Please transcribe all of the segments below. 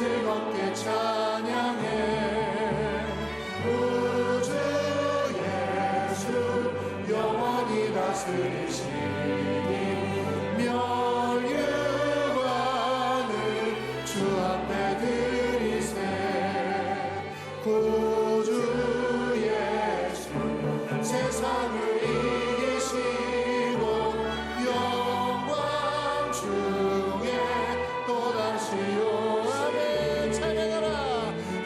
즐겁게 찬양해. 우주 예수 영원히 다스리시니 멸류관을 주 앞에 드리세. 구주 예수 세상을 이기시고 영광 중에 또다시 오아멘. 찬양하라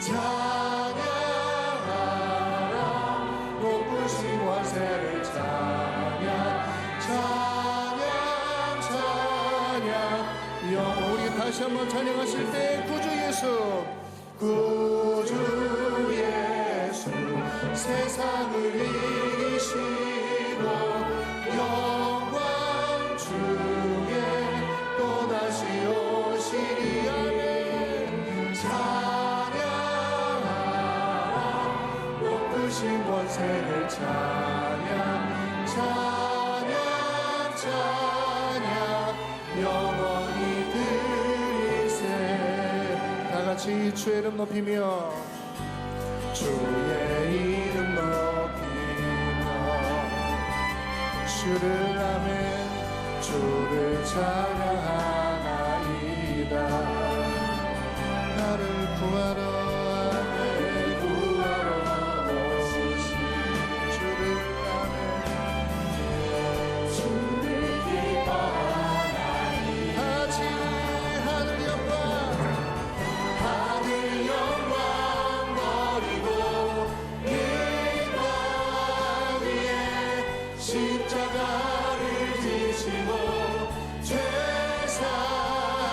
찬양하라 높으신 권세를 찬양 찬양 찬양 우리 다시 한번 찬양하실 때 구주 예수 구주 예수 세상을 이기시고 영광 중에 또다시 오시리. 아멘. 찬양하라 높으신 권세를 찬양 찬양 찬양 영원히 드리세. 다같이 주의 이름 높이며 주의 이름 높이며 주를 아멘 주를 찬양하나이다. 나를 구하러 아멘 구하러 오시니 주를 아멘 주를 기뻐하나이다. 같이 하늘 영광 하늘 영광 버리고 이 땅 위에 십자가를 지시고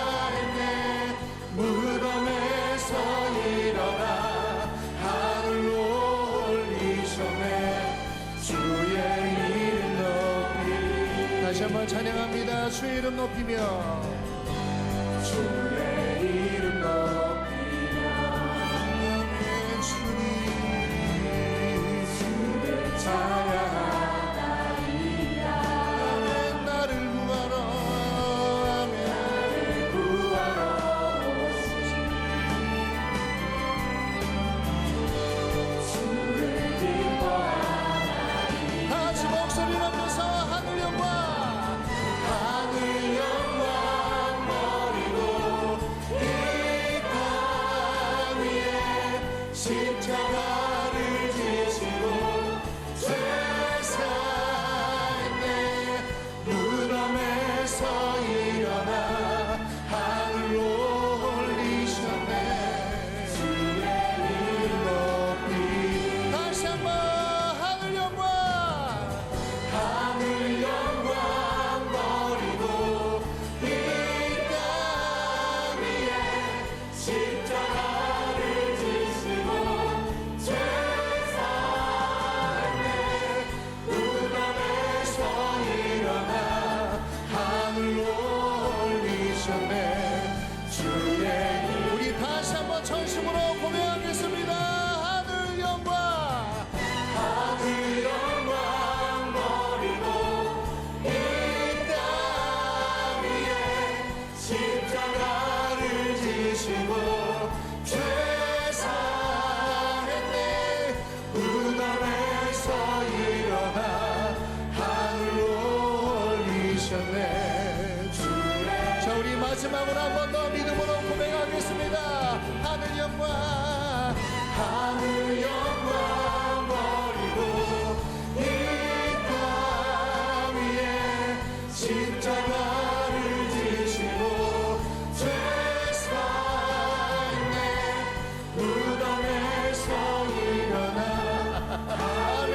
죄사했네. 무덤에서 일어나 하늘로 올리셨네. 주의 이름 높이 다시 한번 찬양합니다. 주의 이름 높이며 주의 이름 높이며 주님 주를 찬양하나이다. 아멘. 나를 구하러 아멘 나를 구하러 오시니 주를 기뻐하나이다. 같이 목소리 높여서 하늘 영광 하늘 영광 버리고 이 땅 위에 십자가를 지시고 죄사했네. 무덤에서 일어나 하늘로 올리셨네. 주의 이름 높이 다시 한번 하늘 영광 하늘 영광 버리고 이 땅 위에 십자가를 지시고 죄사했네. 무덤에서 일어나 하늘로 올리셨네. 주의 우리 다시 한번 전심으로 고백하겠습니다. 하늘 영광 하늘 영광 버리고 이 땅 위에 십자가를 지시고 죄사했네. 무덤에서 일어나 하늘로 올리셨네. 자 우리 마지막으로 한 번 더 믿음으로 고백하겠습니다. 하늘 영광 하늘 영광 버리고 이 땅 위에 십자가를 지시고 죄사했네. 무덤에서 일어나 하늘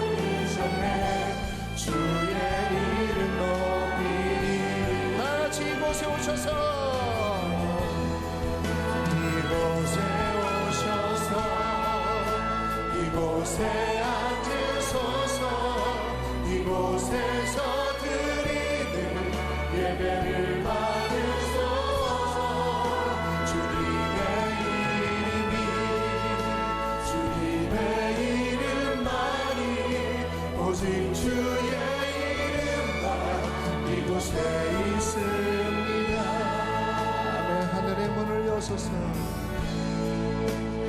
올리셨네. 주의 이름 높이 다같이 이곳에 오셔서 이곳에 오셔서 이곳에 앉으소서. 이곳에서 드리는 예배를 받으소서. 주님의 이름이 주님의 이름만이 오직 주의 이름만 이곳에 있습니다. 아멘. 하늘의 문을 여시 여소서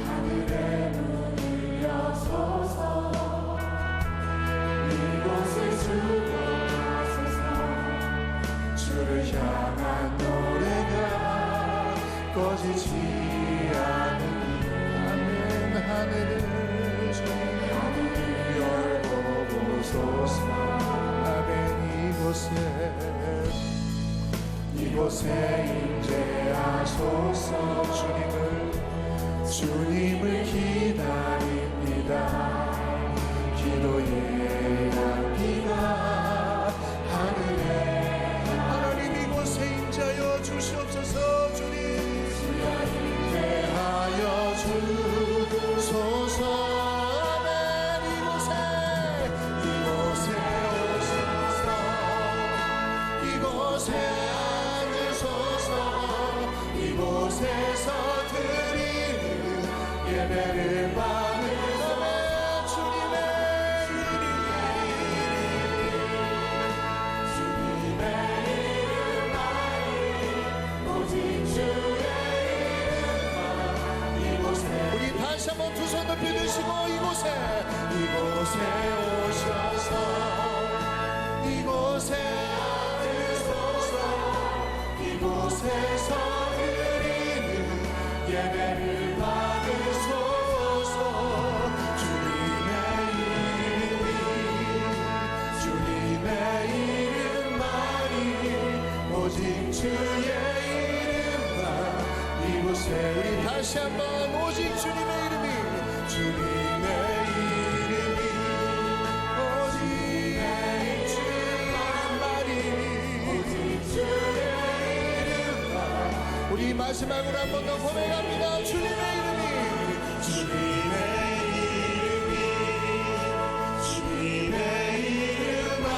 하늘의 문을 여소서 이곳을 주목하소서 주를 향한 노래가 꺼지지 않으니 아멘. 하늘을 주님 열고 보소서 아멘. 이곳에 임재하소서 주님을 기다립니다. 기도의 향기가 하늘에 하나님 이곳에 임재하여 주시옵소서. 주님 임재하여 주소서. 아멘. 이곳에 오소서. 이곳에 앉으소서. 이곳에서 드리는 예배를 받으소서. 우리 다시 한번 두 손 높이 드시고 이곳에 오셔서 이곳에 앉으소서. 이곳에서 드리는 예배를 받으소서. 주님의 이름만이 오직 주의 이름만 이곳에 우리 다시 한번 오직 주님의 이름이 오직 주님만이 오직 주의 이름만 우리 마지막으로 한 번 더 고백합니다. 주님의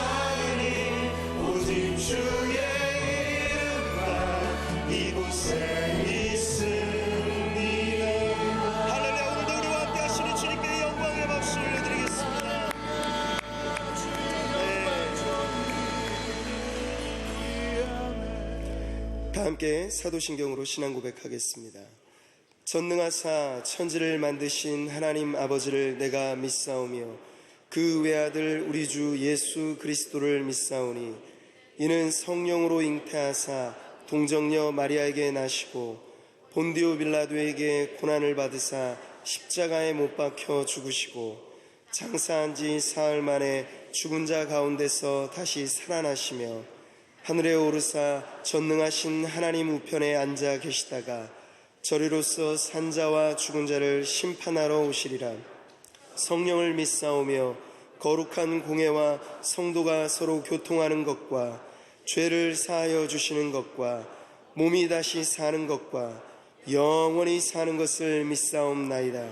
이름만이 오직 주의 이름만 이곳에 있습니다. 할렐루야. 오늘도 우리와 함께 하시는 주님께 영광의 박수 올려드리겠습니다. 다 함께 사도신경으로 신앙 고백하겠습니다. 전능하사 천지를 만드신 하나님 아버지를 내가 믿사오며 그 외아들 우리 주 예수 그리스도를 믿사오니 이는 성령으로 잉태하사 동정녀 마리아에게 나시고 본디오 빌라도에게 고난을 받으사 십자가에 못 박혀 죽으시고 장사한 지 사흘 만에 죽은 자 가운데서 다시 살아나시며 하늘에 오르사 전능하신 하나님 우편에 앉아 계시다가 저리로서 산자와 죽은 자를 심판하러 오시리라. 성령을 믿사오며 거룩한 공회와 성도가 서로 교통하는 것과 죄를 사하여 주시는 것과 몸이 다시 사는 것과 영원히 사는 것을 믿사옵나이다.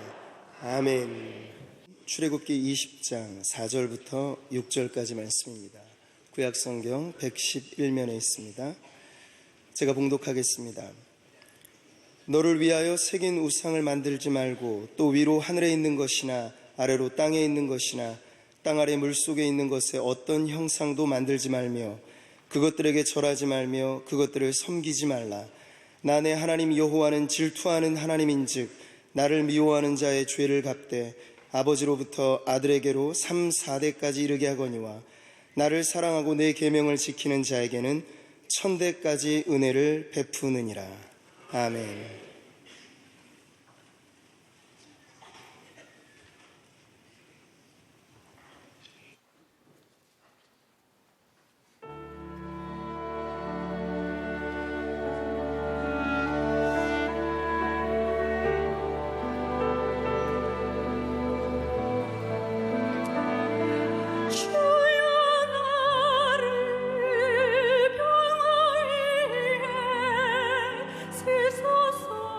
아멘. 출애굽기 20장 4절부터 6절까지 말씀입니다. 구약성경 111면에 있습니다. 제가 봉독하겠습니다. 너를 위하여 새긴 우상을 만들지 말고 또 위로 하늘에 있는 것이나 아래로 땅에 있는 것이나 땅 아래 물속에 있는 것에 어떤 형상도 만들지 말며 그것들에게 절하지 말며 그것들을 섬기지 말라. 나 내 하나님 여호와는 질투하는 하나님인즉 나를 미워하는 자의 죄를 갚되 아버지로부터 아들에게로 3, 4대까지 이르게 하거니와 나를 사랑하고 내 계명을 지키는 자에게는 1000대까지 은혜를 베푸느니라. 아멘. 주여 나를 평화에 쓰소서.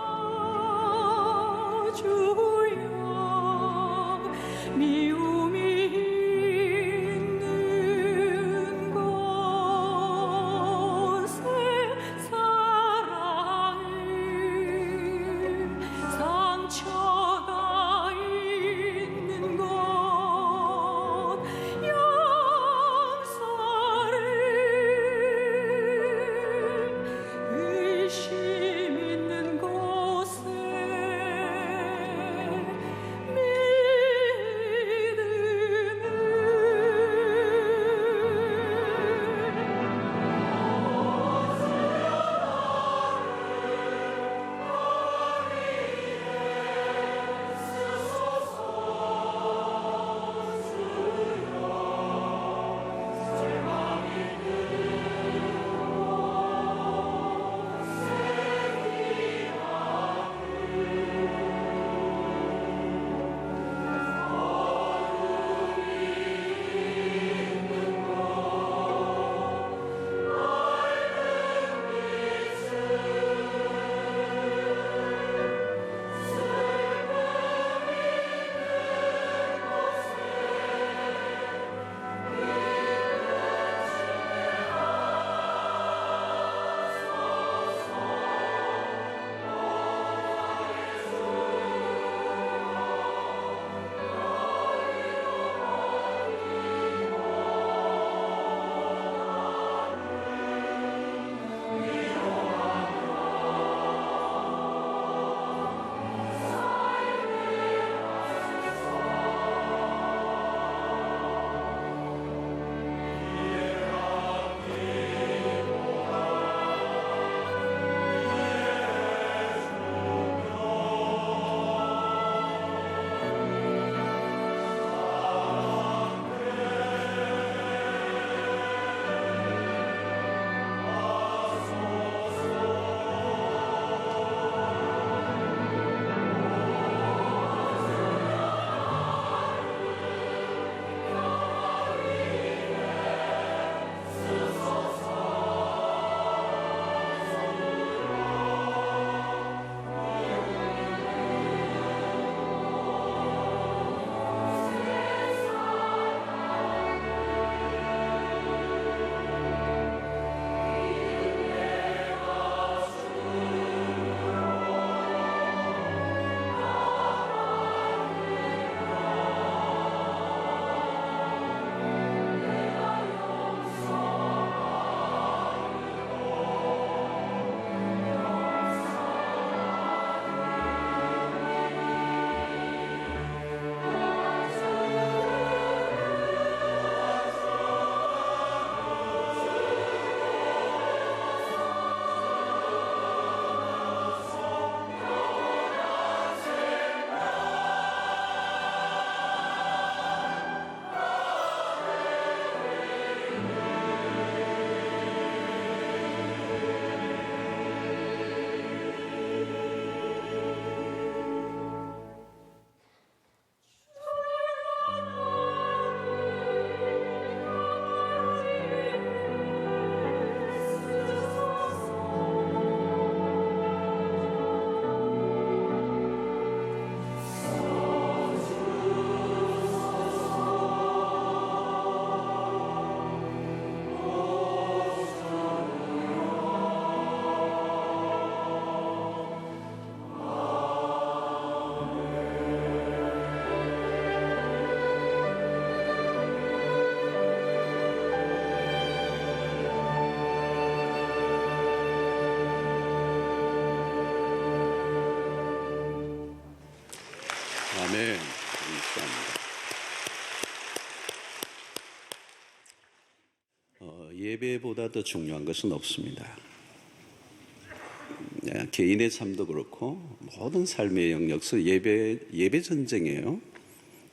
아멘. 감사합니다. 예배보다 더 중요한 것은 없습니다. 개인의 삶도 그렇고 모든 삶의 영역에서 예배 전쟁이에요.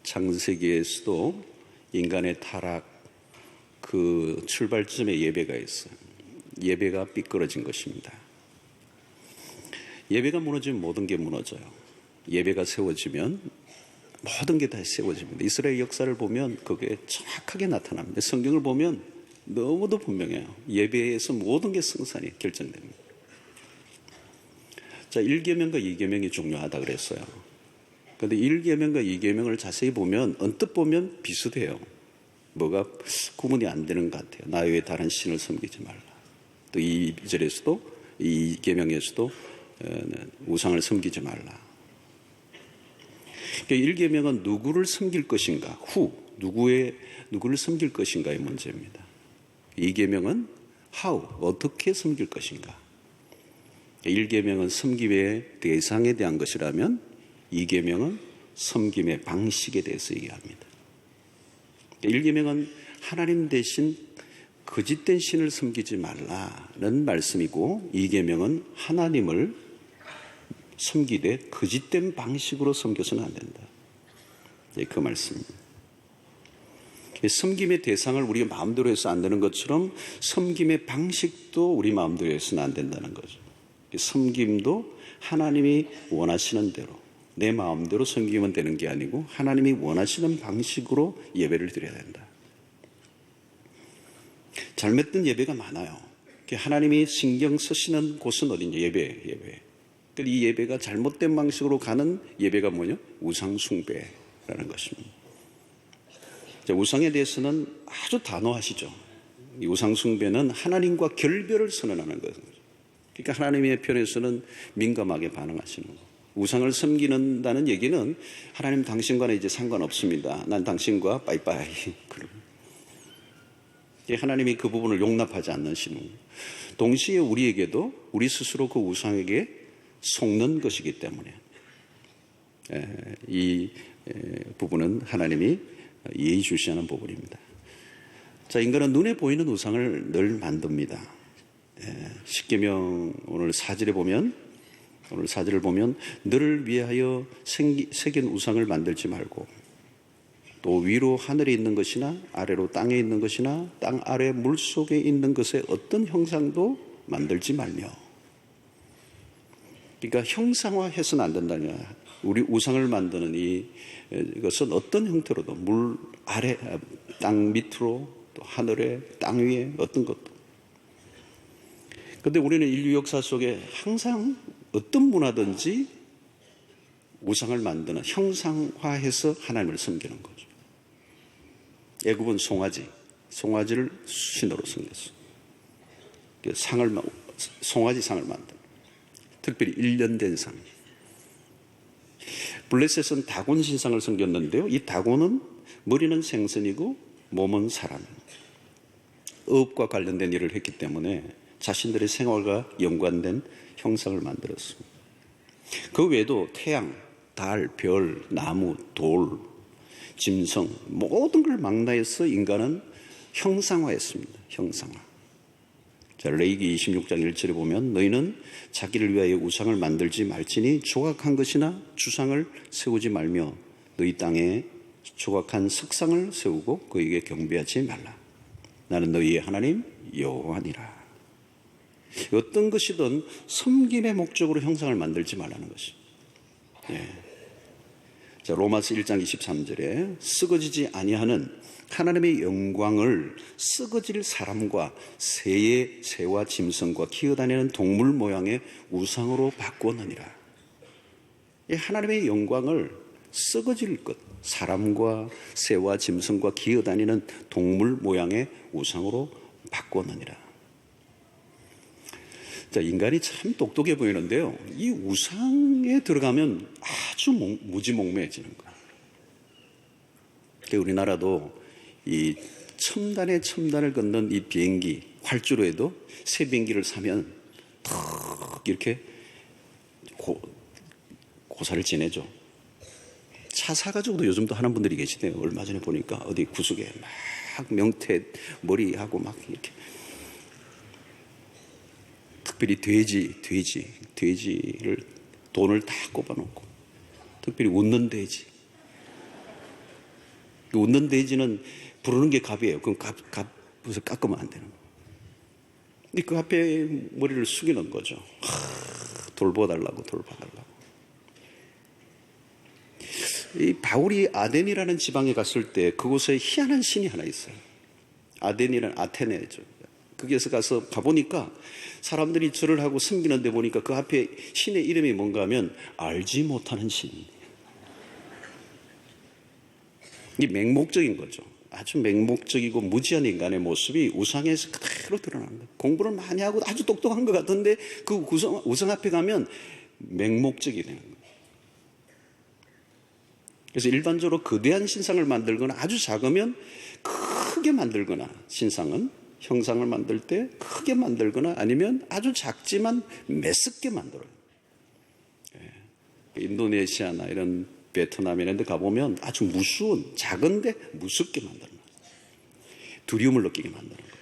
창세기에서도 인간의 타락 그 출발점에 예배가 있어요. 예배가 삐뚤어진 것입니다. 예배가 무너지면 모든 게 무너져요. 예배가 세워지면 모든 게 다시 세워집니다. 이스라엘 역사를 보면 그게 정확하게 나타납니다. 성경을 보면 너무도 분명해요. 예배에서 모든 게 승산이 결정됩니다. 자, 1계명과 2계명이 중요하다 그랬어요. 그런데 1계명과 2계명을 자세히 보면 언뜻 보면 비슷해요. 뭐가 구분이 안 되는 것 같아요. 나 외에 다른 신을 섬기지 말라. 또 2절에서도 2계명에서도 우상을 섬기지 말라. 그러니까 1계명은 누구를 섬길 것인가, 누구를 섬길 것인가의 문제입니다. 2계명은 how, 어떻게 섬길 것인가. 1계명은 섬김의 대상에 대한 것이라면 2계명은 섬김의 방식에 대해서 얘기합니다. 1계명은 하나님 대신 거짓된 신을 섬기지 말라는 말씀이고 2계명은 하나님을 섬기되 거짓된 방식으로 섬겨서는 안 된다. 그 말씀입니다. 섬김의 대상을 우리가 마음대로 해서 안 되는 것처럼 섬김의 방식도 우리 마음대로 해서는 안 된다는 거죠. 섬김도 하나님이 원하시는 대로 내 마음대로 섬기면 되는 게 아니고 하나님이 원하시는 방식으로 예배를 드려야 된다. 잘못된 예배가 많아요. 하나님이 신경 쓰시는 곳은 어디냐? 예배. 이 예배가 잘못된 방식으로 가는 예배가 뭐냐? 우상 숭배라는 것입니다. 우상에 대해서는 아주 단호하시죠. 이 우상 숭배는 하나님과 결별을 선언하는 거예요. 그러니까 하나님의 편에서는 민감하게 반응하시는 거예요. 우상을 섬기는다는 얘기는 하나님 당신과는 이제 상관없습니다. 난 당신과 빠이빠이. 하나님이 그 부분을 용납하지 않으시는 거예요. 동시에 우리에게도 우리 스스로 그 우상에게 속는 것이기 때문에 이 부분은 하나님이 예의주시하는 부분입니다. 자, 인간은 눈에 보이는 우상을 늘 만듭니다. 십계명 오늘 4절을 보면 너를 위하여 새긴 우상을 만들지 말고 또 위로 하늘에 있는 것이나 아래로 땅에 있는 것이나 땅 아래 물속에 있는 것의 어떤 형상도 만들지 말며. 그러니까 형상화해서는 안 된다는 거야. 우리 우상을 만드는 이것은 어떤 형태로도 물 아래, 땅 밑으로 또 하늘에, 땅 위에 어떤 것도. 그런데 우리는 인류 역사 속에 항상 어떤 문화든지 우상을 만드는 형상화해서 하나님을 섬기는 거죠. 애굽은 송아지를 신으로 섬겼어. 송아지 상을 만든. 특별히 1년 된 상. 블레셋은 다곤 신상을 섬겼는데요. 이 다곤은 머리는 생선이고 몸은 사람. 어업과 관련된 일을 했기 때문에 자신들의 생활과 연관된 형상을 만들었습니다. 그 외에도 태양, 달, 별, 나무, 돌, 짐승 모든 걸 망라해서 인간은 형상화했습니다. 형상화. 자, 레위기 26장 1절에 보면 너희는 자기를 위하여 우상을 만들지 말지니 조각한 것이나 주상을 세우지 말며 너희 땅에 조각한 석상을 세우고 그에게 경배하지 말라. 나는 너희의 하나님 여호와니라. 어떤 것이든 섬김의 목적으로 형상을 만들지 말라는 것이. 자, 로마서 1장 23절에 썩어지지 아니하는 하나님의 영광을 썩어질 사람과 새와 짐승과 기어다니는 동물 모양의 우상으로 바꾸었느니라. 하나님의 영광을 썩어질 것, 사람과 새와 짐승과 기어다니는 동물 모양의 우상으로 바꾸었느니라. 자, 인간이 참 똑똑해 보이는데요. 이 우상에 들어가면 아주 무지몽매해지는 거예요. 우리나라도 이 첨단을 걷는 이 비행기, 활주로에도 새 비행기를 사면 턱 이렇게 고사를 지내죠. 차 사가지고도 요즘도 하는 분들이 계시대요. 얼마 전에 보니까 어디 구석에 막 명태 머리하고 막 이렇게. 특별히 돼지를 돈을 다 꼽아놓고, 특별히 웃는 돼지. 웃는 돼지는 부르는 게 값이에요. 그럼 값에서 깎으면 안 되는 거예요. 근데 그 앞에 머리를 숙이는 거죠. 돌봐달라고. 이 바울이 아덴이라는 지방에 갔을 때 그곳에 희한한 신이 하나 있어요. 아덴이라는 아테네죠. 거기에서 가서 가보니까 사람들이 절을 하고 섬기는데 보니까 그 앞에 신의 이름이 뭔가 하면 알지 못하는 신. 이 맹목적인 거죠. 아주 맹목적이고 무지한 인간의 모습이 우상에서 그대로 드러나는 거예요. 공부를 많이 하고 아주 똑똑한 것 같은데 그 우상 앞에 가면 맹목적이 되는 거예요. 그래서 일반적으로 거대한 신상을 만들거나 아주 작으면 크게 만들거나, 신상은 형상을 만들 때 크게 만들거나 아니면 아주 작지만 메스게 만들어요. 인도네시아나 이런 베트남 이런 데 가보면 아주 무서운, 작은데 무섭게 만드는 거예요. 두려움을 느끼게 만드는 거예요.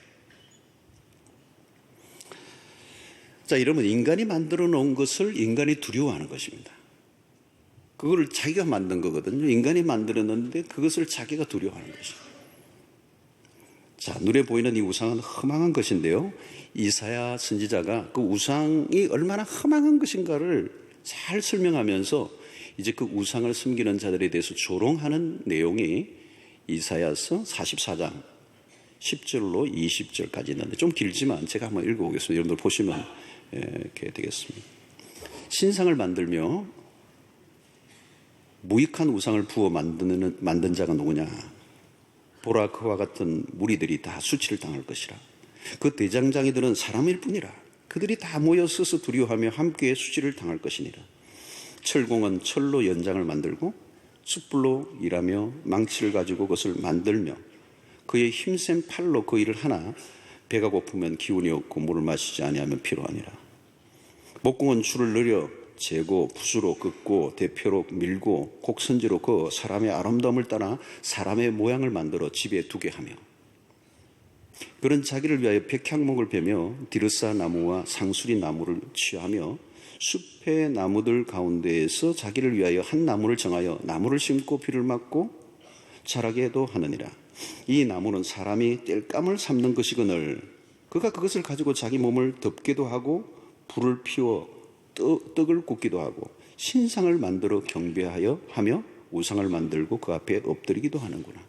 자, 이러면 인간이 만들어 놓은 것을 인간이 두려워하는 것입니다. 그거를 자기가 만든 거거든요. 인간이 만들었는데 그것을 자기가 두려워하는 것입니다. 자, 눈에 보이는 이 우상은 허망한 것인데요. 이사야 선지자가 그 우상이 얼마나 허망한 것인가를 잘 설명하면서 이제 그 우상을 섬기는 자들에 대해서 조롱하는 내용이 이사야서 44장 10절로 20절까지 있는데 좀 길지만 제가 한번 읽어보겠습니다. 여러분들 보시면 이렇게 되겠습니다. 신상을 만들며 무익한 우상을 부어 만든 자가 누구냐? 보라, 그와 같은 무리들이 다 수치를 당할 것이라. 그 대장장이들은 사람일 뿐이라. 그들이 다 모여 서서 두려워하며 함께 수치를 당할 것이니라. 철공은 철로 연장을 만들고 숯불로 일하며 망치를 가지고 그것을 만들며 그의 힘센 팔로 그 일을 하나 배가 고프면 기운이 없고 물을 마시지 아니하면 피로하니라. 목공은 줄을 늘려 재고 붓으로 긋고 대표로 밀고 곡선지로 그 사람의 아름다움을 따라 사람의 모양을 만들어 집에 두게 하며 그런 자기를 위하여 백향목을 베며 디르사 나무와 상수리 나무를 취하며 숲의 나무들 가운데에서 자기를 위하여 한 나무를 정하여 나무를 심고 비를 맞고 자라게도 하느니라. 이 나무는 사람이 땔감을 삼는 것이거늘 그가 그것을 가지고 자기 몸을 덮기도 하고 불을 피워 떡을 굽기도 하고 신상을 만들어 경배하여 하며 우상을 만들고 그 앞에 엎드리기도 하는구나.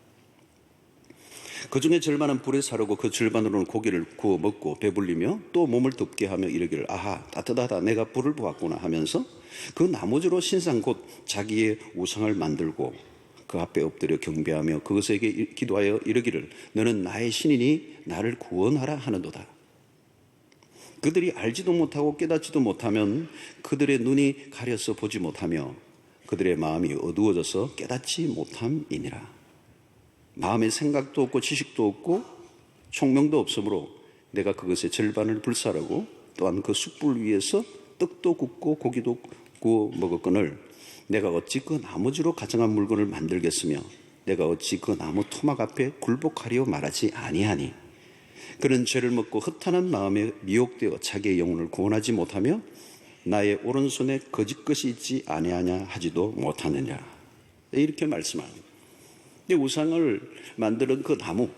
그 중에 절반은 불에 사르고 그 절반으로는 고기를 구워 먹고 배불리며 또 몸을 덮게 하며 이르기를 아하 따뜻하다 내가 불을 보았구나 하면서 그 나무주로 신상 곧 자기의 우상을 만들고 그 앞에 엎드려 경배하며 그것에게 기도하여 이르기를 너는 나의 신이니 나를 구원하라 하는도다. 그들이 알지도 못하고 깨닫지도 못하면 그들의 눈이 가려서 보지 못하며 그들의 마음이 어두워져서 깨닫지 못함이니라. 마음에 생각도 없고 지식도 없고 총명도 없으므로 내가 그것의 절반을 불사르고 또한 그 숯불 위에서 떡도 굽고 고기도 구워 먹었거늘 내가 어찌 그 나무주로 가정한 물건을 만들겠으며 내가 어찌 그 나무 토막 앞에 굴복하려 말하지 아니하니. 그는 죄를 먹고 헛하는 마음에 미혹되어 자기의 영혼을 구원하지 못하며 나의 오른손에 거짓 것이 있지 아니하냐 하지도 못하느냐. 이렇게 말씀합니다. 우상을 만드는 그 나무,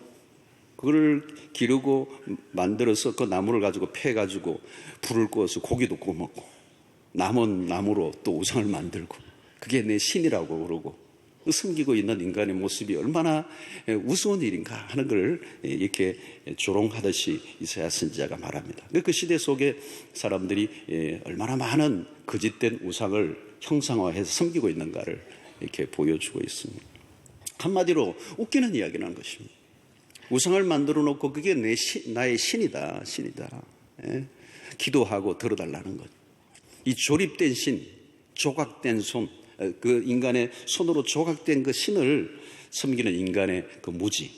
그걸 기르고 만들어서 그 나무를 가지고 패가지고 불을 구워서 고기도 구워 먹고 남은 나무로 또 우상을 만들고 그게 내 신이라고 그러고 숨기고 있는 인간의 모습이 얼마나 우스운 일인가 하는 걸 이렇게 조롱하듯이 이사야 선지자가 말합니다. 그 시대 속에 사람들이 얼마나 많은 거짓된 우상을 형상화해서 섬기고 있는가를 이렇게 보여주고 있습니다. 한마디로 웃기는 이야기를 하는 것입니다. 우상을 만들어 놓고 그게 나의 신이다. 기도하고 들어달라는 것. 이 조립된 신, 조각된 손, 그 인간의 손으로 조각된 그 신을 섬기는 인간의 그 무지,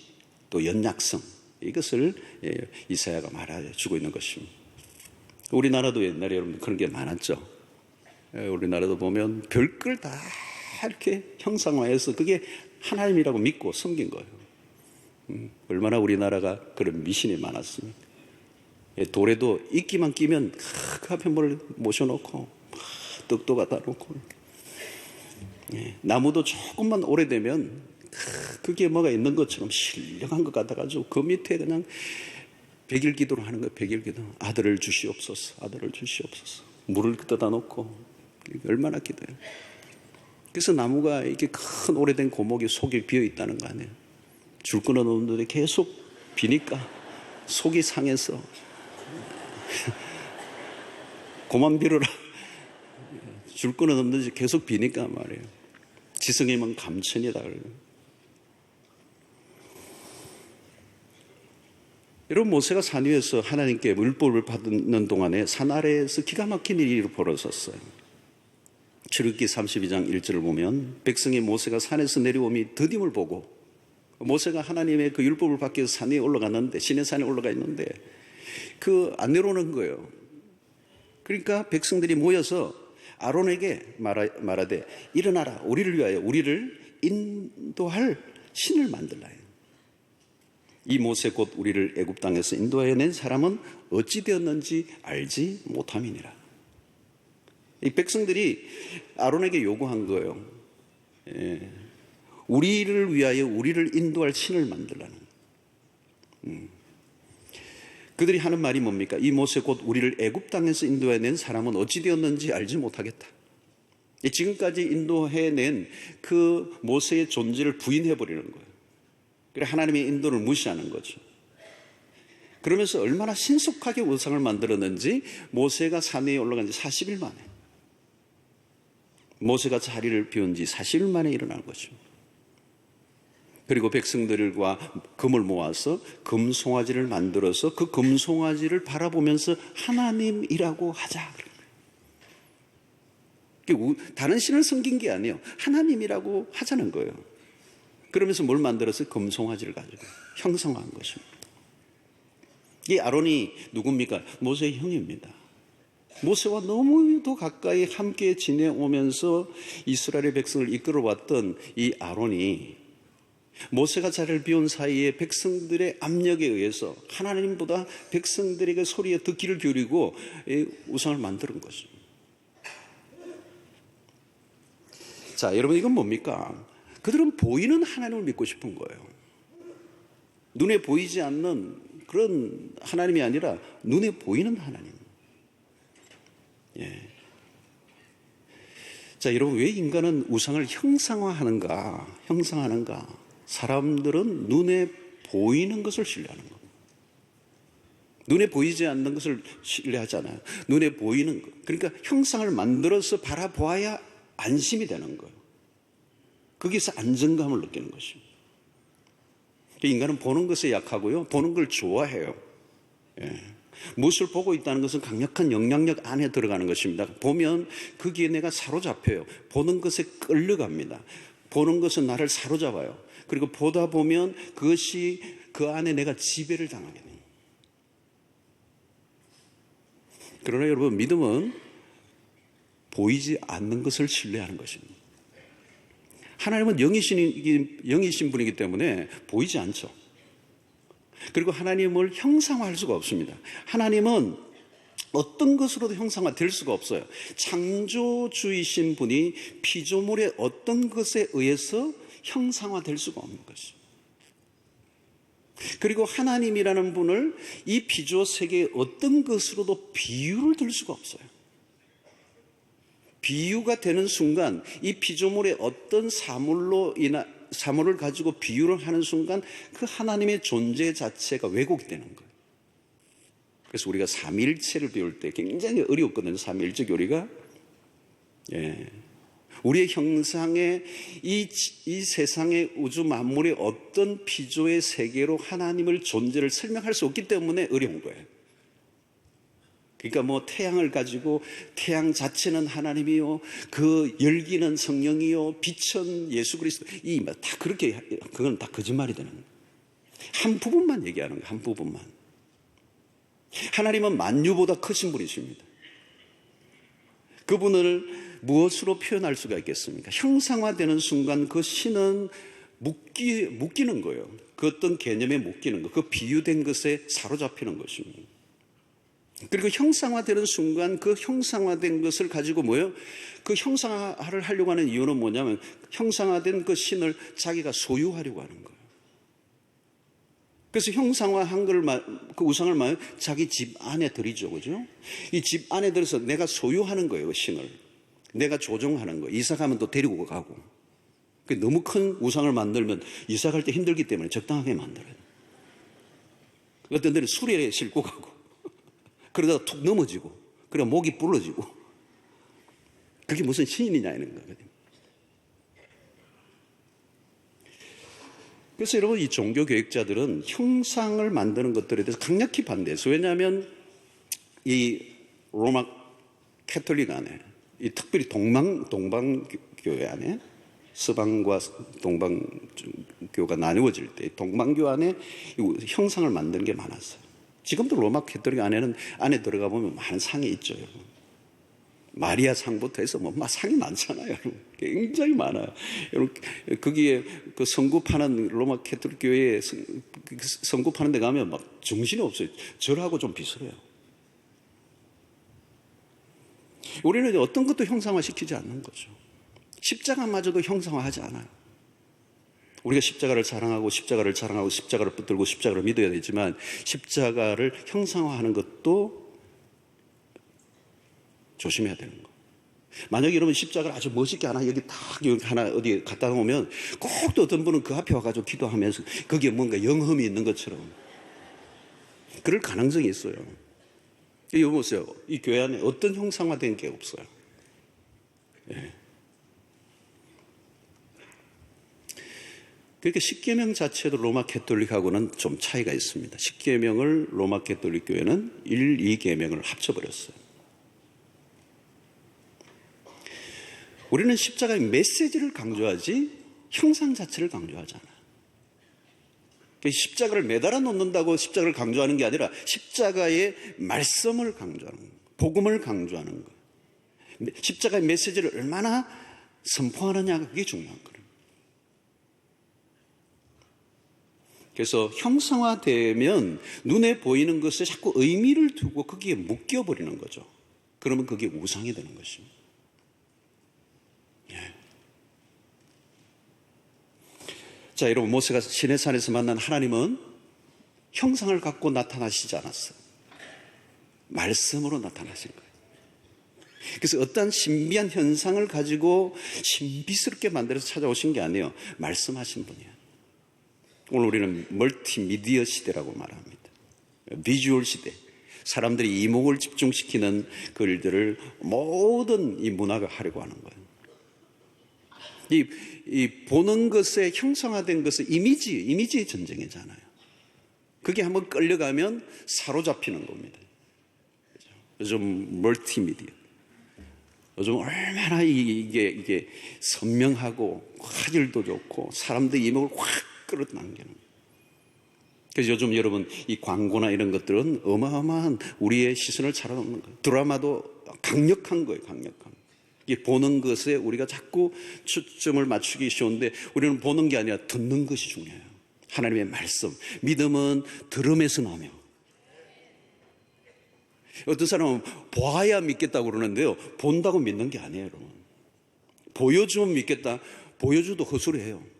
또 연약성, 이것을 이사야가 말해주고 있는 것입니다. 우리나라도 옛날에 여러분 그런 게 많았죠. 우리나라도 보면 별걸 다 이렇게 형상화해서 그게 하나님이라고 믿고 섬긴 거예요. 얼마나 우리나라가 그런 미신이 많았습니까? 돌에도 이끼만 끼면 그 앞에 뭘 모셔놓고 떡도 갖다 놓고, 나무도 조금만 오래되면 그게 뭐가 있는 것처럼 신령한 것 같아가지고 그 밑에 그냥 백일 기도를 하는 거예요. 백일 기도. 아들을 주시옵소서, 아들을 주시옵소서. 물을 떠다 놓고 얼마나 기도해요. 그래서 나무가 이렇게 큰 오래된 고목이 속이 비어 있다는 거 아니에요. 줄 거는 없는데 계속 비니까 속이 상해서 고만 빌어라. 줄 거는 없는지 계속 비니까 말이에요. 지성이면 감천이다. 여러분, 모세가 산 위에서 하나님께 율법을 받는 동안에 산 아래에서 기가 막힌 일이 벌어졌어요. 출애굽기 32장 1절을 보면 백성이 모세가 산에서 내려오니 더딤을 보고, 모세가 하나님의 그 율법을 받기 위해서 산 위에 올라갔는데, 시내산에 올라가 있는데 안 내려오는 거예요. 그러니까 백성들이 모여서 아론에게 말하되 일어나라, 우리를 위하여 우리를 인도할 신을 만들라. 이 모세 곧 우리를 애굽 땅에서 인도해낸 사람은 어찌 되었는지 알지 못함이니라. 이 백성들이 아론에게 요구한 거예요. 우리를 위하여 우리를 인도할 신을 만들라는. 그들이 하는 말이 뭡니까? 이 모세 곧 우리를 애굽 땅에서 인도해낸 사람은 어찌 되었는지 알지 못하겠다. 지금까지 인도해낸 그 모세의 존재를 부인해버리는 거예요. 그래, 하나님의 인도를 무시하는 거죠. 그러면서 얼마나 신속하게 우상을 만들었는지, 모세가 산 위에 올라간 지 40일 만에, 모세가 자리를 비운 지 40일 만에 일어난 거죠. 그리고 백성들과 금을 모아서 금송아지를 만들어서 그 금송아지를 바라보면서 하나님이라고 하자. 다른 신을 섬긴 게 아니에요. 하나님이라고 하자는 거예요. 그러면서 뭘 만들어서 금송아지를 가지고 형성한 것입니다. 이 아론이 누굽니까? 모세의 형입니다. 모세와 너무도 가까이 함께 지내오면서 이스라엘의 백성을 이끌어왔던 이 아론이 모세가 자리를 비운 사이에 백성들의 압력에 의해서 하나님보다 백성들에게 소리에 더 귀를 기울이고 우상을 만드는 거죠. 자, 여러분, 이건 뭡니까? 그들은 보이는 하나님을 믿고 싶은 거예요. 눈에 보이지 않는 그런 하나님이 아니라 눈에 보이는 하나님. 자, 여러분, 왜 인간은 우상을 형상화하는가? 사람들은 눈에 보이는 것을 신뢰하는 겁니다. 눈에 보이지 않는 것을 신뢰하잖아요. 눈에 보이는 것. 그러니까 형상을 만들어서 바라보아야 안심이 되는 거예요. 거기서 안정감을 느끼는 것입니다. 인간은 보는 것에 약하고요, 보는 걸 좋아해요. 무엇을 보고 있다는 것은 강력한 영향력 안에 들어가는 것입니다. 보면 거기에 내가 사로잡혀요. 보는 것에 끌려갑니다. 보는 것은 나를 사로잡아요. 그리고 보다 보면 그것이 그 안에 내가 지배를 당하게 돼요. 그러나 여러분, 믿음은 보이지 않는 것을 신뢰하는 것입니다. 하나님은 영이신 분이기 때문에 보이지 않죠. 그리고 하나님을 형상화할 수가 없습니다. 하나님은 어떤 것으로도 형상화될 수가 없어요. 창조주이신 분이 피조물의 어떤 것에 의해서 형상화될 수가 없는 것이죠. 그리고 하나님이라는 분을 이 피조 세계의 어떤 것으로도 비유를 둘 수가 없어요. 비유가 되는 순간, 이 피조물의 어떤 사물을 가지고 비유를 하는 순간 그 하나님의 존재 자체가 왜곡이 되는 거예요. 그래서 우리가 삼위일체를 배울 때 굉장히 어려웠거든요. 삼위일체 교리가. 우리의 형상의 이 세상의 우주 만물의 어떤 피조의 세계로 하나님을 존재를 설명할 수 없기 때문에 어려운 거예요. 그러니까 뭐 태양을 가지고 태양 자체는 하나님이요, 그 열기는 성령이요, 빛은 예수 그리스도, 다 그렇게, 그건 다 거짓말이 되는 거예요. 한 부분만 얘기하는 거예요. 한 부분만. 하나님은 만유보다 크신 분이십니다. 그분을 무엇으로 표현할 수가 있겠습니까? 형상화되는 순간 그 신은 묶이는 거예요. 그 어떤 개념에 묶이는 거, 그 비유된 것에 사로잡히는 것입니다. 그리고 형상화되는 순간 그 형상화된 것을 가지고 뭐예요? 그 형상화를 하려고 하는 이유는 뭐냐면 형상화된 그 신을 자기가 소유하려고 하는 거예요. 그래서 형상화한 걸, 그 우상을 자기 집 안에 들이죠. 그죠? 이 집 안에 들어서 내가 소유하는 거예요. 그 신을. 내가 조종하는 거예요. 이사 가면 또 데리고 가고. 너무 큰 우상을 만들면 이사 갈 때 힘들기 때문에 적당하게 만들어요. 어떤 데는 수레에 싣고 가고. 그러다가 툭 넘어지고. 그래 목이 부러지고. 그게 무슨 신이냐 이런 거거든요. 그래서 여러분, 이 종교교육자들은 형상을 만드는 것들에 대해서 강력히 반대했어요. 왜냐하면 이 로마 캐톨릭 안에, 이 특별히 동방교회 안에, 서방과 동방교가 나누어질 때 동방교 안에 형상을 만드는 게 많았어요. 지금도 로마 캐톨릭 안에 들어가 보면 많은 상이 있죠, 여러분. 마리아 상부터 해서 막 상이 많잖아요, 여러분. 굉장히 많아요. 여러분, 거기에 그 성구 파는 로마 캐톨릭 교회에 성구 파는 데 가면 막 정신이 없어요. 절하고 좀 비슷해요. 우리는 어떤 것도 형상화시키지 않는 거죠. 십자가마저도 형상화하지 않아요. 우리가 십자가를 사랑하고 십자가를 자랑하고 십자가를 붙들고 십자가를 믿어야 되지만 십자가를 형상화하는 것도 조심해야 되는 거. 만약에 여러분 십자가를 아주 멋있게 여기 하나 어디 갖다 놓으면 꼭 또 어떤 분은 그 앞에 와가지고 기도하면서 거기에 뭔가 영험이 있는 것처럼 그럴 가능성이 있어요. 여기 보세요. 이 교회 안에 어떤 형상화된 게 없어요. 예. 그러니까 십계명 자체도 로마 캐톨릭하고는 좀 차이가 있습니다. 십계명을 로마 캐톨릭 교회는 1, 2계명을 합쳐버렸어요. 우리는 십자가의 메시지를 강조하지 형상 자체를 강조하지 않아요. 십자가를 매달아 놓는다고 십자가를 강조하는 게 아니라 십자가의 말씀을 강조하는 거예요. 복음을 강조하는 거예요. 십자가의 메시지를 얼마나 선포하느냐가 그게 중요한 거예요. 그래서 형상화되면 눈에 보이는 것에 자꾸 의미를 두고 거기에 묶여버리는 거죠. 그러면 그게 우상이 되는 것입니다. 예. 자, 여러분, 모세가 시내산에서 만난 하나님은 형상을 갖고 나타나시지 않았어요. 말씀으로 나타나신 거예요. 그래서 어떠한 신비한 현상을 가지고 신비스럽게 만들어서 찾아오신 게 아니에요. 말씀하신 분이에요. 오늘 우리는 멀티미디어 시대라고 말합니다. 비주얼 시대. 사람들이 이목을 집중시키는 그 일들을 모든 이 문화가 하려고 하는 거예요. 이 보는 것에 형상화된 것은 이미지의 전쟁이잖아요. 그게 한번 끌려가면 사로잡히는 겁니다. 요즘 멀티미디어. 요즘 얼마나 이게 선명하고 화질도 좋고 사람들의 이목을 확 끌어당기는 거예요. 그래서 요즘 여러분 이 광고나 이런 것들은 어마어마한 우리의 시선을 차려놓는 거예요. 드라마도 강력한 거예요. 강력한. 이게 보는 것에 우리가 자꾸 초점을 맞추기 쉬운데 우리는 보는 게 아니라 듣는 것이 중요해요. 하나님의 말씀. 믿음은 들음에서 나며. 어떤 사람은 봐야 믿겠다고 그러는데요. 본다고 믿는 게 아니에요, 여러분. 보여주면 믿겠다. 보여줘도 헛소리해요.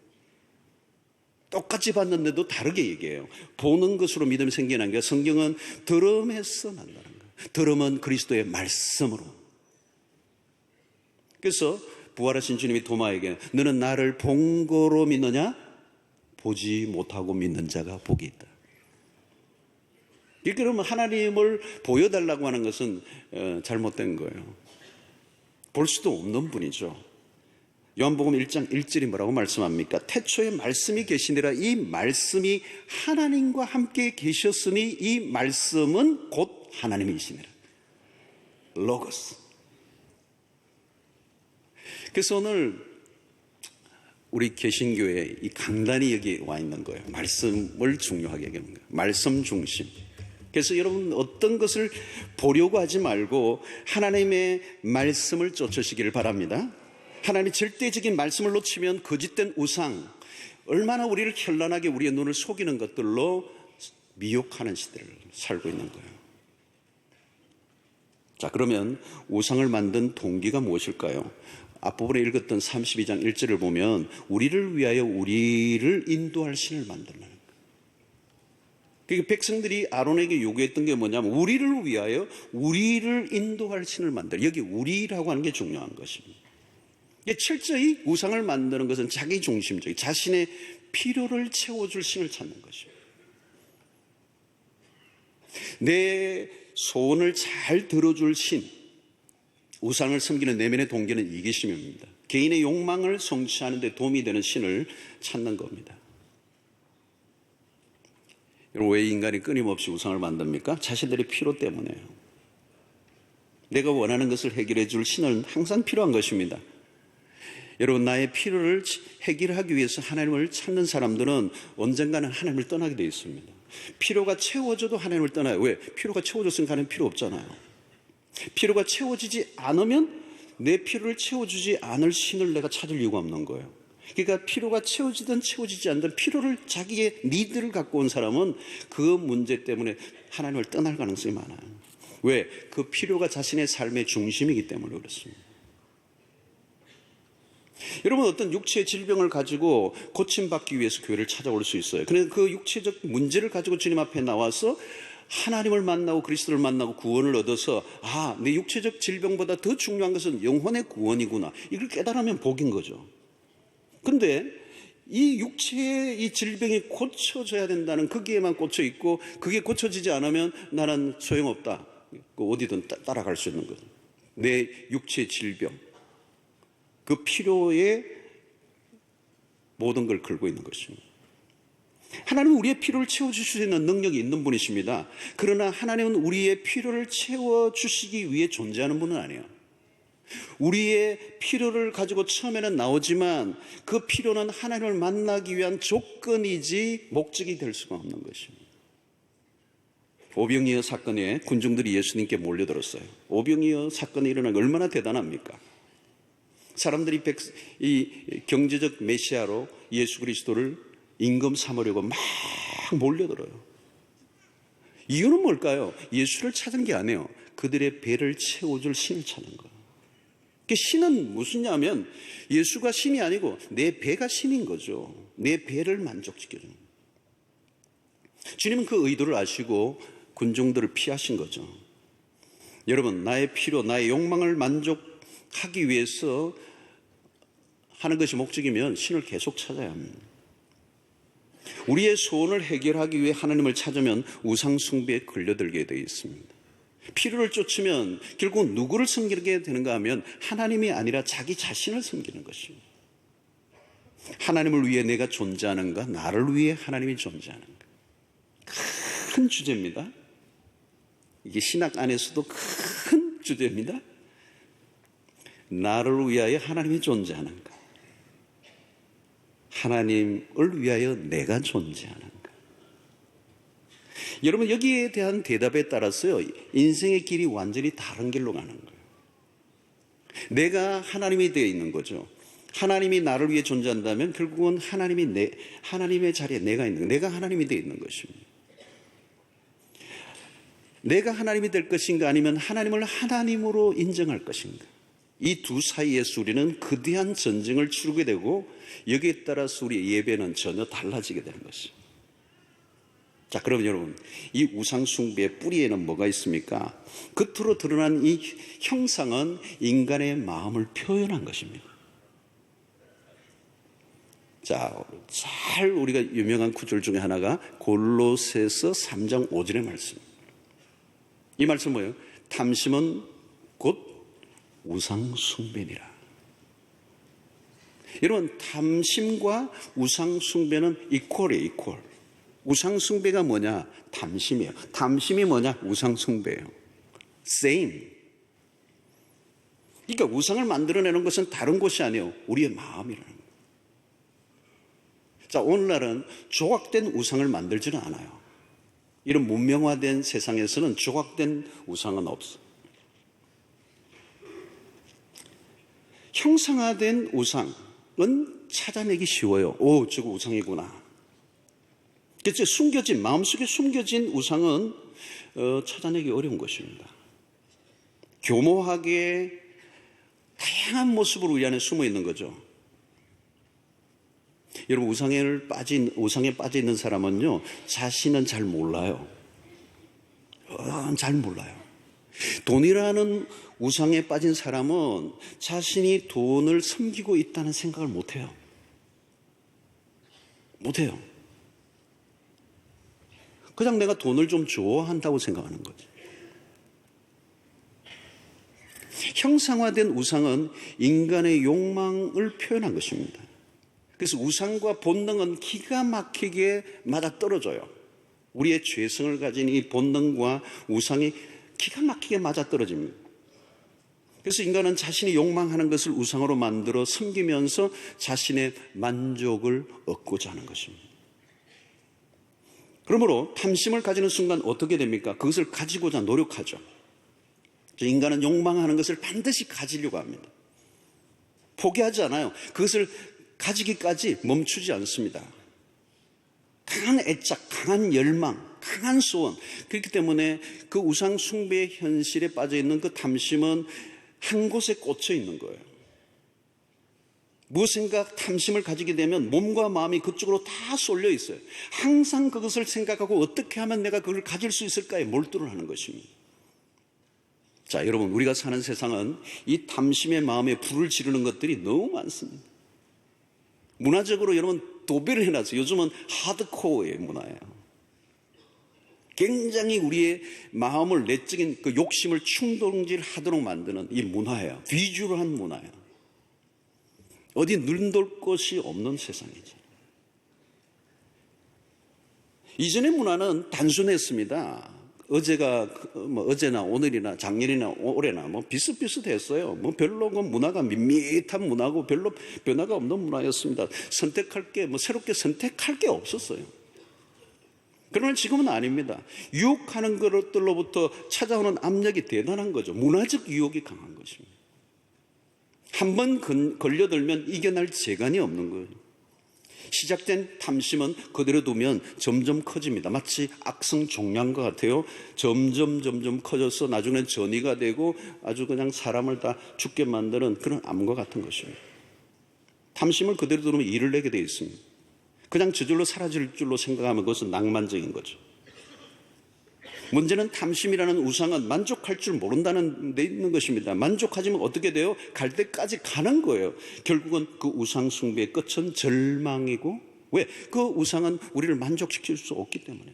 똑같이 봤는데도 다르게 얘기해요. 보는 것으로 믿음이 생기는 게 성경은 들음에서 난다는 거예요. 들음은 그리스도의 말씀으로. 그래서 부활하신 주님이 도마에게 너는 나를 본 거로 믿느냐? 보지 못하고 믿는 자가 복이 있다. 그러면 하나님을 보여달라고 하는 것은 잘못된 거예요. 볼 수도 없는 분이죠. 요한복음 1장 1절이 뭐라고 말씀합니까? 태초에 말씀이 계시니라. 이 말씀이 하나님과 함께 계셨으니 이 말씀은 곧 하나님이시니라. 로고스. 그래서 오늘 우리 개신교회 이 강단이 여기 와 있는 거예요. 말씀을 중요하게 여기는 거예요. 말씀 중심. 그래서 여러분 어떤 것을 보려고 하지 말고 하나님의 말씀을 쫓으시기를 바랍니다. 하나님의 절대적인 말씀을 놓치면 거짓된 우상, 얼마나 우리를 현란하게 우리의 눈을 속이는 것들로 미혹하는 시대를 살고 있는 거예요. 자, 그러면 우상을 만든 동기가 무엇일까요? 앞부분에 읽었던 32장 1절을 보면 우리를 위하여 우리를 인도할 신을 만들라는 거예요. 그러니까 백성들이 아론에게 요구했던 게 뭐냐면 우리를 위하여 우리를 인도할 신을 만들어. 여기 우리라고 하는 게 중요한 것입니다. 철저히 우상을 만드는 것은 자기 중심적인 자신의 필요를 채워줄 신을 찾는 것입니다. 내 소원을 잘 들어줄 신, 우상을 섬기는 내면의 동기는 이기심입니다. 개인의 욕망을 성취하는 데 도움이 되는 신을 찾는 겁니다. 왜 인간이 끊임없이 우상을 만듭니까? 자신들의 필요 때문에요. 내가 원하는 것을 해결해 줄 신은 항상 필요한 것입니다. 여러분, 나의 필요를 해결하기 위해서 하나님을 찾는 사람들은 언젠가는 하나님을 떠나게 되어 있습니다. 필요가 채워져도 하나님을 떠나요. 왜? 필요가 채워졌으니까 하나님 필요 없잖아요. 필요가 채워지지 않으면 내 필요를 채워주지 않을 신을 내가 찾을 이유가 없는 거예요. 그러니까 필요가 채워지든 채워지지 않든 필요를 자기의 니드를 갖고 온 사람은 그 문제 때문에 하나님을 떠날 가능성이 많아요. 왜? 그 필요가 자신의 삶의 중심이기 때문에 그렇습니다. 여러분, 어떤 육체의 질병을 가지고 고침받기 위해서 교회를 찾아올 수 있어요. 그런데 그 육체적 문제를 가지고 주님 앞에 나와서 하나님을 만나고 그리스도를 만나고 구원을 얻어서 내 육체적 질병보다 더 중요한 것은 영혼의 구원이구나, 이걸 깨달으면 복인 거죠. 그런데 이 육체의 이 질병이 고쳐져야 된다는 거기에만 꽂혀 있고 그게 고쳐지지 않으면 나는 소용없다, 어디든 따라갈 수 있는 거죠. 내 육체의 질병, 그 필요에 모든 걸 걸고 있는 것입니다. 하나님은 우리의 필요를 채워주실 수 있는 능력이 있는 분이십니다. 그러나 하나님은 우리의 필요를 채워주시기 위해 존재하는 분은 아니에요. 우리의 필요를 가지고 처음에는 나오지만 그 필요는 하나님을 만나기 위한 조건이지 목적이 될 수가 없는 것입니다. 오병이어 사건에 군중들이 예수님께 몰려들었어요. 오병이어 사건이 일어난 게 얼마나 대단합니까? 사람들이 이 경제적 메시아로 예수 그리스도를 임금 삼으려고 막 몰려들어요. 이유는 뭘까요? 예수를 찾은 게 아니에요. 그들의 배를 채워줄 신을 찾는 거예요. 신은 무슨냐면 예수가 신이 아니고 내 배가 신인 거죠. 내 배를 만족시켜주는 거예요. 주님은 그 의도를 아시고 군중들을 피하신 거죠. 여러분, 나의 필요, 나의 욕망을 만족하기 위해서 하는 것이 목적이면 신을 계속 찾아야 합니다. 우리의 소원을 해결하기 위해 하나님을 찾으면 우상 숭배에 걸려들게 되어 있습니다. 필요를 쫓으면 결국 누구를 섬기게 되는가 하면 하나님이 아니라 자기 자신을 섬기는 것입니다. 하나님을 위해 내가 존재하는가, 나를 위해 하나님이 존재하는가. 큰 주제입니다. 이게 신학 안에서도 큰 주제입니다. 나를 위하여 하나님이 존재하는가, 하나님을 위하여 내가 존재하는가. 여러분, 여기에 대한 대답에 따라서요, 인생의 길이 완전히 다른 길로 가는 거예요. 내가 하나님이 되어 있는 거죠. 하나님이 나를 위해 존재한다면 결국은 하나님의 자리에 내가 있는 거예요. 내가 하나님이 되어 있는 것입니다. 내가 하나님이 될 것인가, 아니면 하나님을 하나님으로 인정할 것인가. 이 두 사이에서 우리는 거대한 전쟁을 치르게 되고 여기에 따라서 우리의 예배는 전혀 달라지게 되는 것입니다. 자, 그럼 여러분, 이 우상 숭배의 뿌리에는 뭐가 있습니까? 겉으로 드러난 이 형상은 인간의 마음을 표현한 것입니다. 자, 잘 우리가 유명한 구절 중에 하나가 골로새서 3장 5절의 말씀. 이 말씀 뭐예요? 탐심은 곧 우상 숭배니라. 여러분, 탐심과 우상 숭배는 이퀄이에요. 이퀄. 우상 숭배가 뭐냐? 탐심이에요. 탐심이 뭐냐? 우상 숭배예요. same. 그러니까 우상을 만들어내는 것은 다른 것이 아니에요. 우리의 마음이라는 거예요. 자, 오늘날은 조각된 우상을 만들지는 않아요. 이런 문명화된 세상에서는 조각된 우상은 없어. 형상화된 우상은 찾아내기 쉬워요. 오, 저거 우상이구나. 그래서 마음속에 숨겨진 우상은 찾아내기 어려운 것입니다. 교모하게 다양한 모습으로 우리 안에 숨어 있는 거죠. 여러분, 우상에 빠져 있는 사람은요, 자신은 잘 몰라요. 잘 몰라요. 돈이라는 우상에 빠진 사람은 자신이 돈을 섬기고 있다는 생각을 못해요. 못해요. 그냥 내가 돈을 좀 좋아한다고 생각하는 거지. 형상화된 우상은 인간의 욕망을 표현한 것입니다. 그래서 우상과 본능은 기가 막히게 맞아떨어져요. 우리의 죄성을 가진 이 본능과 우상이 기가 막히게 맞아떨어집니다. 그래서 인간은 자신이 욕망하는 것을 우상으로 만들어 섬기면서 자신의 만족을 얻고자 하는 것입니다. 그러므로 탐심을 가지는 순간 어떻게 됩니까? 그것을 가지고자 노력하죠. 인간은 욕망하는 것을 반드시 가지려고 합니다. 포기하지 않아요. 그것을 가지기까지 멈추지 않습니다. 강한 애착, 강한 열망, 강한 소원. 그렇기 때문에 그 우상 숭배의 현실에 빠져 있는 그 탐심은 한 곳에 꽂혀 있는 거예요. 무엇인가 탐심을 가지게 되면 몸과 마음이 그쪽으로 다 쏠려 있어요. 항상 그것을 생각하고 어떻게 하면 내가 그걸 가질 수 있을까에 몰두를 하는 것입니다. 자, 여러분, 우리가 사는 세상은 이 탐심의 마음에 불을 지르는 것들이 너무 많습니다. 문화적으로 여러분 도배를 해놨어요. 요즘은 하드코어의 문화예요. 굉장히 우리의 마음을 내적인 그 욕심을 충동질하도록 만드는 이 문화예요. 비주얼한 문화예요. 어디 눈돌 곳이 없는 세상이죠. 이전의 문화는 단순했습니다. 어제나 오늘이나 작년이나 올해나 비슷비슷했어요. 별로 그 문화가 밋밋한 문화고 별로 변화가 없는 문화였습니다. 새롭게 선택할 게 없었어요. 그러나 지금은 아닙니다. 유혹하는 것들로부터 찾아오는 압력이 대단한 거죠. 문화적 유혹이 강한 것입니다. 한번 걸려들면 이겨낼 재간이 없는 거예요. 시작된 탐심은 그대로 두면 점점 커집니다. 마치 악성 종양과 같아요. 점점 커져서 나중엔 전이가 되고 아주 그냥 사람을 다 죽게 만드는 그런 암과 같은 것입니다. 탐심을 그대로 두면 일을 내게 되어 있습니다. 그냥 저절로 사라질 줄로 생각하면 그것은 낭만적인 거죠. 문제는 탐심이라는 우상은 만족할 줄 모른다는 데 있는 것입니다. 만족하지만 어떻게 돼요? 갈 때까지 가는 거예요. 결국은 그 우상 숭배의 끝은 절망이고, 왜? 그 우상은 우리를 만족시킬 수 없기 때문에.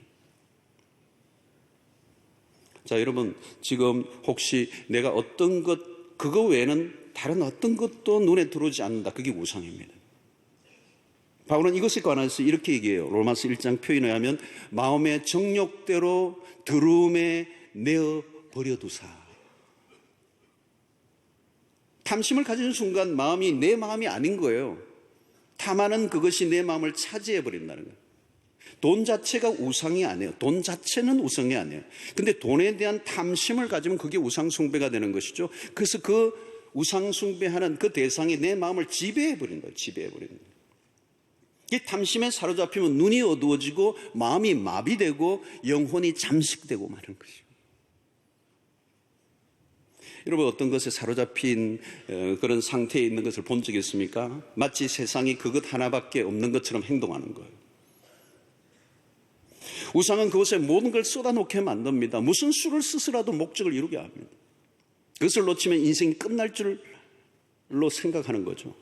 자, 여러분, 지금 혹시 내가 어떤 것, 그거 외에는 다른 어떤 것도 눈에 들어오지 않는다. 그게 우상입니다. 바울은 이것에 관해서 이렇게 얘기해요. 로마서 1장 표현에 하면 마음의 정욕대로 드름에 내어 버려두사. 탐심을 가지는 순간 마음이 내 마음이 아닌 거예요. 탐하는 그것이 내 마음을 차지해 버린다는 거예요. 돈 자체가 우상이 아니에요. 돈 자체는 우상이 아니에요. 근데 돈에 대한 탐심을 가지면 그게 우상 숭배가 되는 것이죠. 그래서 그 우상 숭배하는 그 대상이 내 마음을 지배해 버린 거예요. 지배해 버리는 거예요. 이 탐심에 사로잡히면 눈이 어두워지고 마음이 마비되고 영혼이 잠식되고 마는 것이죠. 여러분, 어떤 것에 사로잡힌 그런 상태에 있는 것을 본 적이 있습니까? 마치 세상이 그것 하나밖에 없는 것처럼 행동하는 거예요. 우상은 그것에 모든 걸 쏟아놓게 만듭니다. 무슨 수를 쓰서라도 목적을 이루게 합니다. 그것을 놓치면 인생이 끝날 줄로 생각하는 거죠.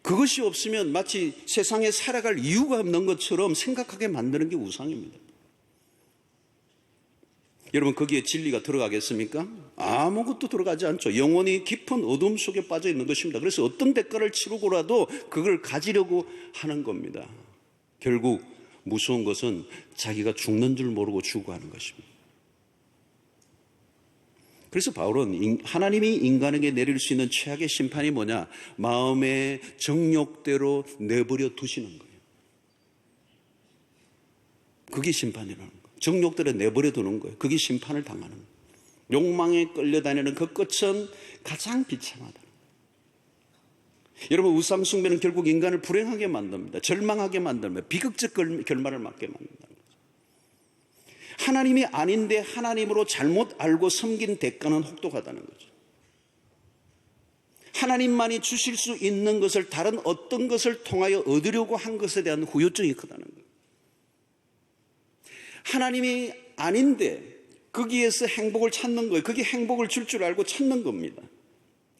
그것이 없으면 마치 세상에 살아갈 이유가 없는 것처럼 생각하게 만드는 게 우상입니다. 여러분, 거기에 진리가 들어가겠습니까? 아무것도 들어가지 않죠. 영혼이 깊은 어둠 속에 빠져 있는 것입니다. 그래서 어떤 대가를 치르고라도 그걸 가지려고 하는 겁니다. 결국 무서운 것은 자기가 죽는 줄 모르고 죽어가는 것입니다. 그래서 바울은 하나님이 인간에게 내릴 수 있는 최악의 심판이 뭐냐? 마음의 정욕대로 내버려 두시는 거예요. 그게 심판이라는 거예요. 정욕들에 내버려 두는 거예요. 그게 심판을 당하는 거예요. 욕망에 끌려다니는 그 끝은 가장 비참하다. 여러분, 우상 숭배는 결국 인간을 불행하게 만듭니다. 절망하게 만듭니다. 비극적 결말을 맞게 만든다는 거죠. 하나님이 아닌데 하나님으로 잘못 알고 섬긴 대가는 혹독하다는 거죠. 하나님만이 주실 수 있는 것을 다른 어떤 것을 통하여 얻으려고 한 것에 대한 후유증이 크다는 거예요. 하나님이 아닌데 거기에서 행복을 찾는 거예요. 그게 행복을 줄 알고 찾는 겁니다.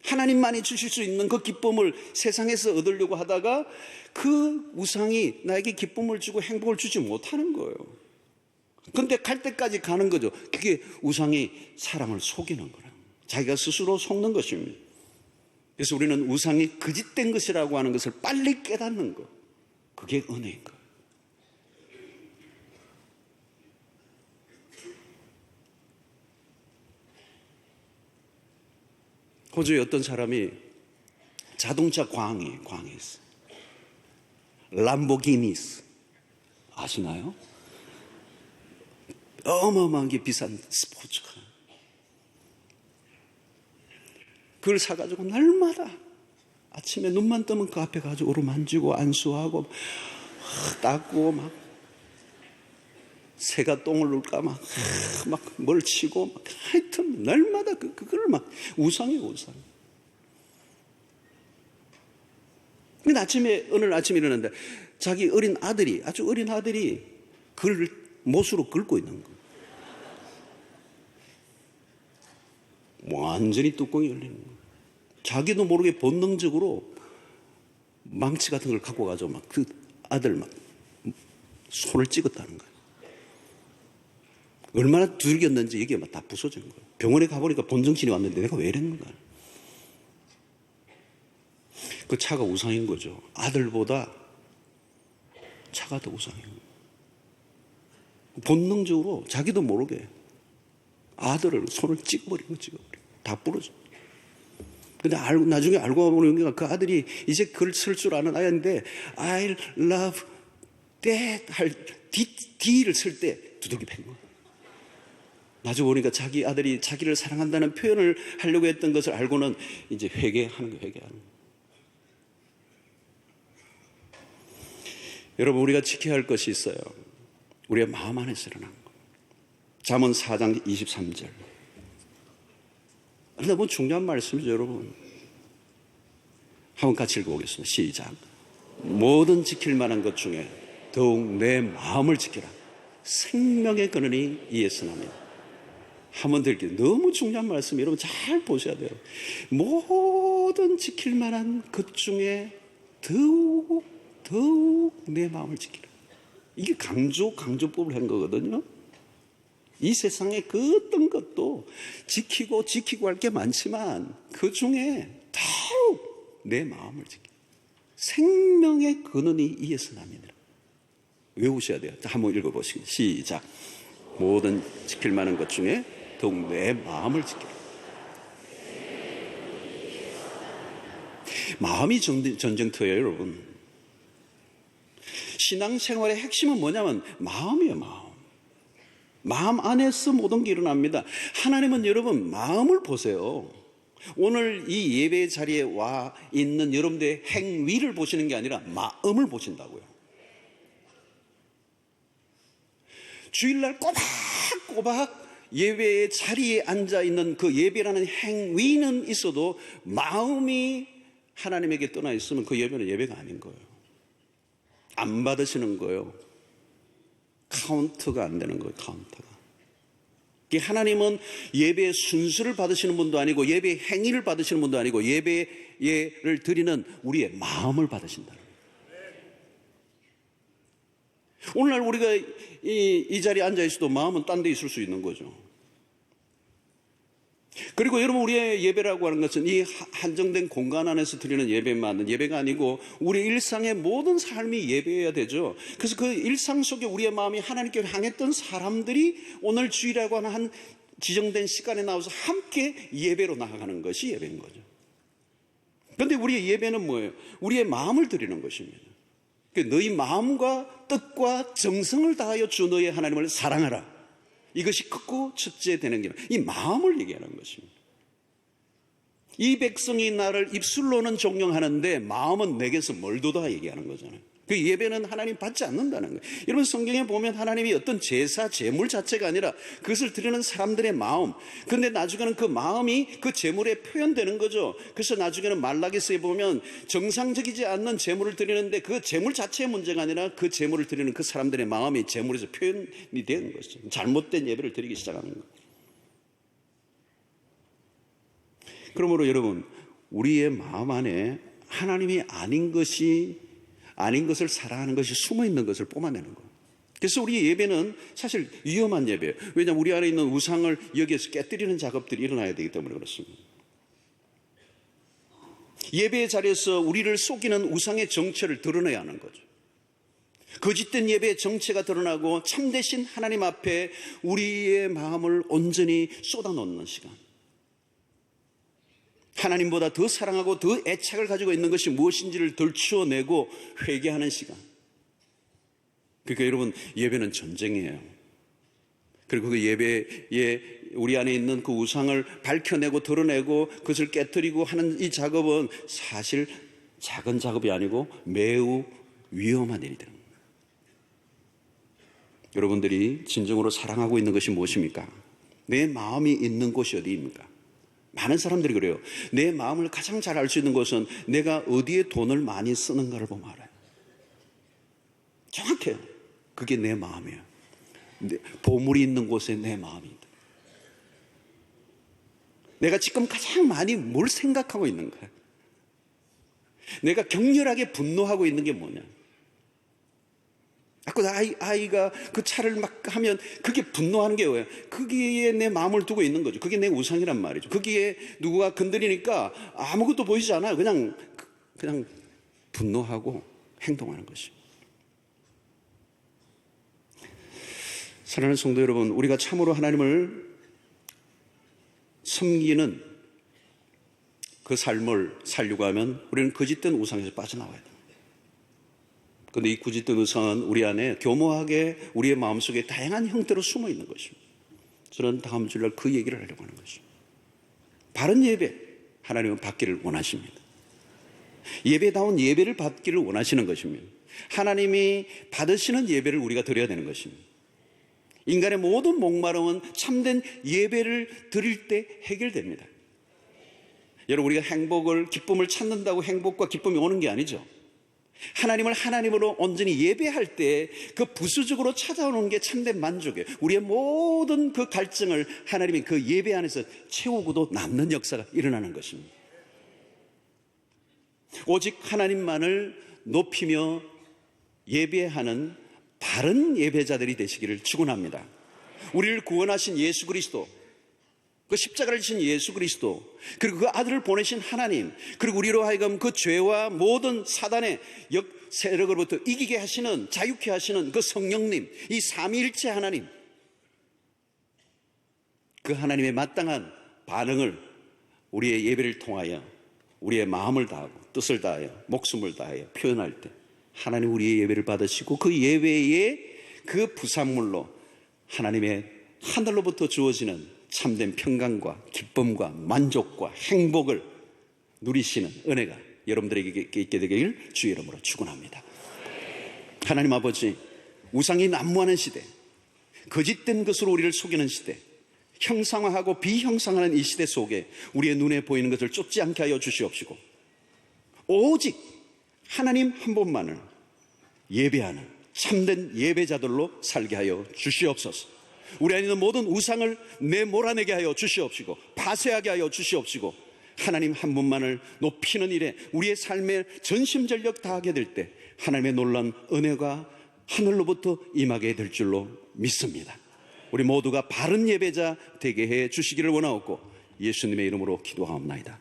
하나님만이 주실 수 있는 그 기쁨을 세상에서 얻으려고 하다가 그 우상이 나에게 기쁨을 주고 행복을 주지 못하는 거예요. 근데 갈 때까지 가는 거죠. 그게 우상이 사람을 속이는 거예요. 자기가 스스로 속는 것입니다. 그래서 우리는 우상이 거짓된 것이라고 하는 것을 빨리 깨닫는 것, 그게 은혜인 거예요. 호주에 어떤 사람이 자동차 광에 있어요. 람보기니스 아시나요? 어마어마하게 비싼 스포츠카. 그걸 사가지고 날마다 아침에 눈만 뜨면 그 앞에 가지고 오르만지고 안수하고 닦고 막 새가 똥을 눌까 막 뭘 치고 막 하여튼 날마다 그걸 막 우상이에요, 우상. 근데 오늘 아침에 일어났는데 자기 아주 어린 아들이 그걸 못으로 긁고 있는 거예요. 완전히 뚜껑이 열리는 거예요. 자기도 모르게 본능적으로 망치 같은 걸 갖고 가서 막 그 아들 막 손을 찍었다는 거예요. 얼마나 두들겼는지 이게 막 다 부서진 거예요. 병원에 가보니까 본정신이 왔는데 내가 왜 이랬는가. 그 차가 우상인 거죠. 아들보다 차가 더 우상인 거예요. 본능적으로 자기도 모르게 아들을 손을 찍어버린 거예요. 다 부러져. 근데 나중에 알고 보니까 그 아들이 이제 글 쓸 줄 아는 아이인데 I love dad 할 D를 쓸 때 두들기 팬 거예요. 나중에 보니까 자기 아들이 자기를 사랑한다는 표현을 하려고 했던 것을 알고는 이제 회개하는 거예요. 여러분, 우리가 지켜야 할 것이 있어요. 우리의 마음 안에서 일어난 거. 잠언 4장 23절. 너무 중요한 말씀이죠, 여러분. 한번 같이 읽어보겠습니다. 시작. 모든 지킬 만한 것 중에 더욱 내 마음을 지키라. 생명의 근원이 이에서 납니다. 한번 더 읽게요. 너무 중요한 말씀, 여러분 잘 보셔야 돼요. 모든 지킬 만한 것 중에 더욱 내 마음을 지키라. 이게 강조법을 한 거거든요. 이 세상에 그 어떤 것도 지키고 할 게 많지만 그 중에 더욱 내 마음을 지키라. 생명의 근원이 이에서 납니다. 외우셔야 돼요. 자, 한번 읽어보시겠습니다. 시작. 모든 지킬 만한 것 중에 더욱 내 마음을 지키라. 마음이 전쟁터예요, 여러분. 신앙생활의 핵심은 뭐냐면 마음이에요, 마음. 마음 안에서 모든 게 일어납니다. 하나님은 여러분 마음을 보세요. 오늘 이 예배 자리에 와 있는 여러분들의 행위를 보시는 게 아니라 마음을 보신다고요. 주일날 꼬박꼬박 예배의 자리에 앉아있는 그 예배라는 행위는 있어도 마음이 하나님에게 떠나 있으면 그 예배는 예배가 아닌 거예요. 안 받으시는 거예요. 카운트가 안 되는 거예요. 카운트가. 하나님은 예배의 순수를 받으시는 분도 아니고 예배의 행위를 받으시는 분도 아니고 예배를 드리는 우리의 마음을 받으신다는 거예요. 오늘날 우리가 이 자리에 앉아 있어도 마음은 딴 데 있을 수 있는 거죠. 그리고 여러분, 우리의 예배라고 하는 것은 이 한정된 공간 안에서 드리는 예배만 예배가 아니고 우리 일상의 모든 삶이 예배여야 되죠. 그래서 그 일상 속에 우리의 마음이 하나님께 향했던 사람들이 오늘 주일이라고 하는 한 지정된 시간에 나와서 함께 예배로 나아가는 것이 예배인 거죠. 그런데 우리의 예배는 뭐예요? 우리의 마음을 드리는 것입니다. 너희 마음과 뜻과 정성을 다하여 주 너의 하나님을 사랑하라. 이것이 크고 첫째 되는 게 이 마음을 얘기하는 것입니다. 이 백성이 나를 입술로는 존경하는데 마음은 내게서 멀도다 얘기하는 거잖아요. 그 예배는 하나님 받지 않는다는 거예요. 여러분 성경에 보면 하나님이 어떤 제사, 제물 자체가 아니라 그것을 드리는 사람들의 마음. 근데 나중에는 그 마음이 그 제물에 표현되는 거죠. 그래서 나중에는 말라기서에 보면 정상적이지 않는 제물을 드리는데 그 제물 자체의 문제가 아니라 그 제물을 드리는 그 사람들의 마음이 제물에서 표현이 되는 것이죠. 잘못된 예배를 드리기 시작하는 거예요. 그러므로 여러분, 우리의 마음 안에 하나님이 아닌 것을 사랑하는 것이 숨어 있는 것을 뿜어내는 거예요. 그래서 우리 예배는 사실 위험한 예배예요. 왜냐하면 우리 안에 있는 우상을 여기에서 깨뜨리는 작업들이 일어나야 되기 때문에 그렇습니다. 예배의 자리에서 우리를 속이는 우상의 정체를 드러내야 하는 거죠. 거짓된 예배의 정체가 드러나고 참되신 하나님 앞에 우리의 마음을 온전히 쏟아놓는 시간. 하나님보다 더 사랑하고 더 애착을 가지고 있는 것이 무엇인지를 들추어내고 회개하는 시간. 그러니까 여러분, 예배는 전쟁이에요. 그리고 그 예배에 우리 안에 있는 그 우상을 밝혀내고 드러내고 그것을 깨뜨리고 하는 이 작업은 사실 작은 작업이 아니고 매우 위험한 일이 됩니다. 여러분들이 진정으로 사랑하고 있는 것이 무엇입니까? 내 마음이 있는 곳이 어디입니까? 많은 사람들이 그래요. 내 마음을 가장 잘 알 수 있는 것은 내가 어디에 돈을 많이 쓰는가를 보면 알아요. 정확해요. 그게 내 마음이에요. 보물이 있는 곳에 내 마음이 있다. 내가 지금 가장 많이 뭘 생각하고 있는가? 내가 격렬하게 분노하고 있는 게 뭐냐? 아까 아이가 그 차를 막 하면 그게 분노하는 게 뭐예요? 거기에 내 마음을 두고 있는 거죠. 그게 내 우상이란 말이죠. 거기에 누구가 건드리니까 아무것도 보이지 않아요. 그냥 분노하고 행동하는 것이. 사랑하는 성도 여러분, 우리가 참으로 하나님을 섬기는 그 삶을 살려고 하면 우리는 거짓된 우상에서 빠져나와야 됩니다. 그런데 이 거짓된 우상은 우리 안에 교묘하게 우리의 마음속에 다양한 형태로 숨어 있는 것입니다. 저는 다음 주일날 그 얘기를 하려고 하는 것입니다. 바른 예배, 하나님은 받기를 원하십니다. 예배다운 예배를 받기를 원하시는 것입니다. 하나님이 받으시는 예배를 우리가 드려야 되는 것입니다. 인간의 모든 목마름은 참된 예배를 드릴 때 해결됩니다. 여러분, 우리가 행복을, 기쁨을 찾는다고 행복과 기쁨이 오는 게 아니죠. 하나님을 하나님으로 온전히 예배할 때 그 부수적으로 찾아오는 게 참된 만족이에요. 우리의 모든 그 갈증을 하나님이 그 예배 안에서 채우고도 남는 역사가 일어나는 것입니다. 오직 하나님만을 높이며 예배하는 바른 예배자들이 되시기를 축원합니다. 우리를 구원하신 예수 그리스도, 그 십자가를 지신 예수 그리스도, 그리고 그 아들을 보내신 하나님, 그리고 우리로 하여금 그 죄와 모든 사단의 세력으로부터 이기게 하시는, 자유케 하시는 그 성령님, 이 삼위일체 하나님, 그 하나님의 마땅한 반응을 우리의 예배를 통하여 우리의 마음을 다하고 뜻을 다하여 목숨을 다하여 표현할 때 하나님 우리의 예배를 받으시고 그 예배의 그 부산물로 하나님의 하늘로부터 주어지는 참된 평강과 기쁨과 만족과 행복을 누리시는 은혜가 여러분들에게 있게 되길 주의 이름으로 축원합니다. 하나님 아버지, 우상이 난무하는 시대, 거짓된 것으로 우리를 속이는 시대, 형상화하고 비형상화하는 이 시대 속에 우리의 눈에 보이는 것을 쫓지 않게 하여 주시옵시고 오직 하나님 한 분만을 예배하는 참된 예배자들로 살게 하여 주시옵소서. 우리 안에 있는 모든 우상을 내몰아내게 하여 주시옵시고 파쇄하게 하여 주시옵시고 하나님 한 분만을 높이는 일에 우리의 삶에 전심전력 다하게 될 때 하나님의 놀라운 은혜가 하늘로부터 임하게 될 줄로 믿습니다. 우리 모두가 바른 예배자 되게 해 주시기를 원하옵고 예수님의 이름으로 기도하옵나이다.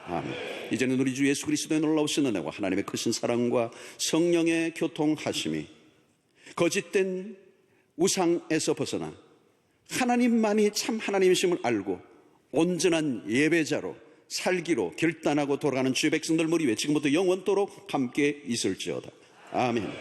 아멘. 이제는 우리 주 예수 그리스도의 놀라우신 은혜와 하나님의 크신 사랑과 성령의 교통하심이 거짓된 우상에서 벗어나 하나님만이 참 하나님이심을 알고 온전한 예배자로 살기로 결단하고 돌아가는 주의 백성들 머리 위에 지금부터 영원토록 함께 있을지어다. 아멘.